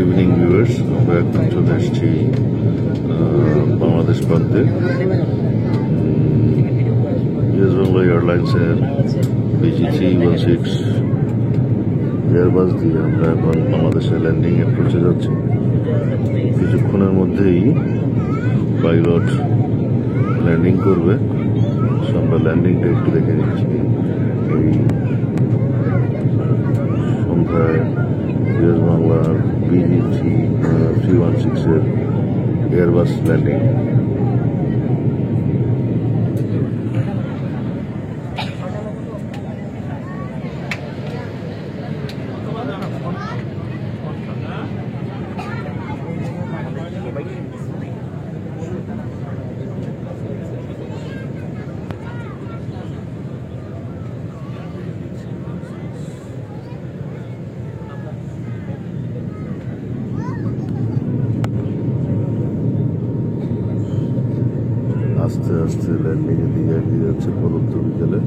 Evening viewers, আমরা এখন চলে এসেছি বাংলাদেশ প্রান্তে। ইউএস বাংলা এয়ারলাইন্সের BG316 এয়ারবাস দিয়ে আমরা এখন বাংলাদেশে ল্যান্ডিং অ্যাপ্রোচে যাচ্ছি। কিছুক্ষণের মধ্যেই পাইলট ল্যান্ডিং করবে, আমরা ল্যান্ডিংটা একটু দেখে নিচ্ছি। এই সন্ধ্যায় ইউএস বাংলার BG316 এয়ারবাস ল্যান্ডিং। আস্তে আস্তে ল্যান্ডিং এর দিকে এগিয়ে যাচ্ছে পরন্ত বিকেলে।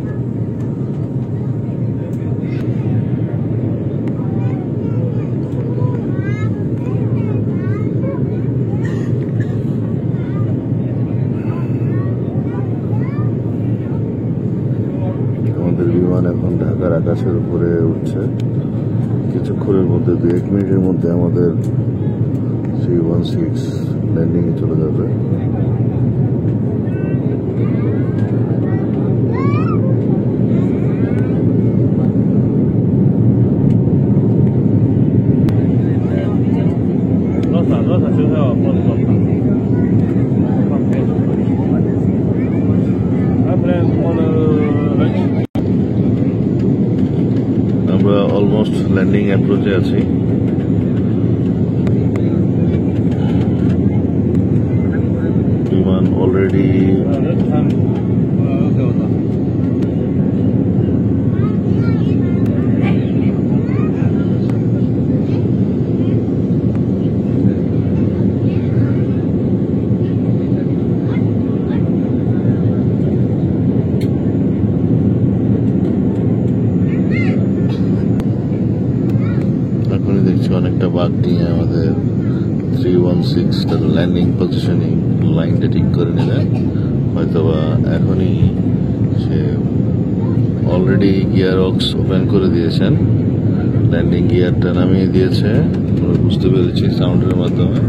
আমাদের বিমান এখন ঢাকার আকাশের উপরে উঠছে। কিছুক্ষণের মধ্যে 2-1 মিনিটের মধ্যে আমাদের 316 ল্যান্ডিং এ চলে যাবে। আমরা অলমোস্ট ল্যান্ডিং অ্যাপ্রোচে আছি। বিমান অলরেডি দেখছি অনেকটা বাদ নিয়ে আমাদের 316 ল্যান্ডিং পজিশনিং লাইনটা ঠিক করে নিলেন। হয়তোবা এখনই সে অলরেডি গিয়ার অক্স ওপেন করে দিয়েছেন, ল্যান্ডিং গিয়ারটা নামিয়ে দিয়েছে, বুঝতে পেরেছি সাউন্ডের মাধ্যমে।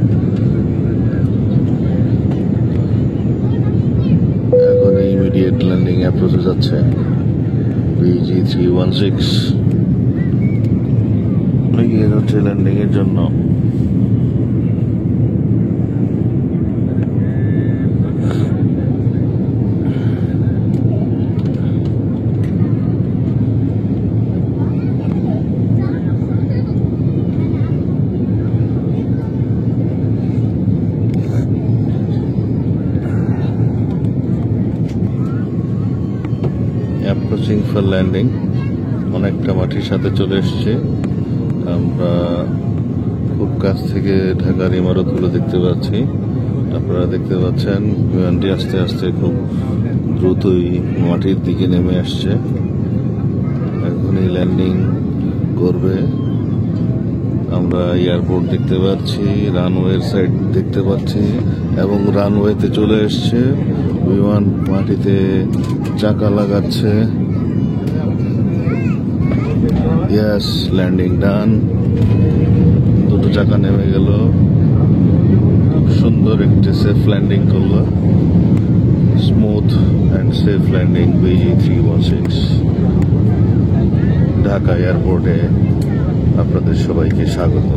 এখন ইমিডিয়েট ল্যান্ডিং অ্যাপ্রোচে যাচ্ছে BG316 এগিয়ে যাচ্ছে ল্যান্ডিং এর জন্য। অ্যাপ্রোচিং ফর ল্যান্ডিং, অনেকটা মাটির সাথে চলে এসছে। আমরা খুব কাছ থেকে ঢাকার ইমারতগুলো দেখতে পাচ্ছি। আপনারা দেখতে পাচ্ছেন বিমানটি আস্তে আস্তে খুব দ্রুতই মাটির দিকে নেমে আসছে। এখনই ল্যান্ডিং করবে। আমরা এয়ারপোর্ট দেখতে পাচ্ছি, রানওয়ের সাইড দেখতে পাচ্ছি এবং রানওয়েতে চলে এসছে। বিমান মাটিতে চাকা লাগাচ্ছে। ইয়েস, ল্যান্ডিং ডান। দুটো চাকা নেমে গেল, খুব সুন্দর একটি সেফ ল্যান্ডিং করলো। Smooth and safe landing BG316 Dhaka এয়ারপোর্টে। আপনাদের সবাইকে স্বাগত।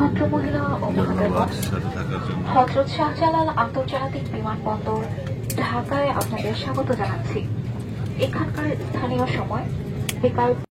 ভদ্রমহিলা ও মহোদয়গণ, হযরত শাহজালাল আন্তর্জাতিক বিমানবন্দর ঢাকায় আপনাদের স্বাগত জানাচ্ছি। এখানকার স্থানীয় সময় বিকাল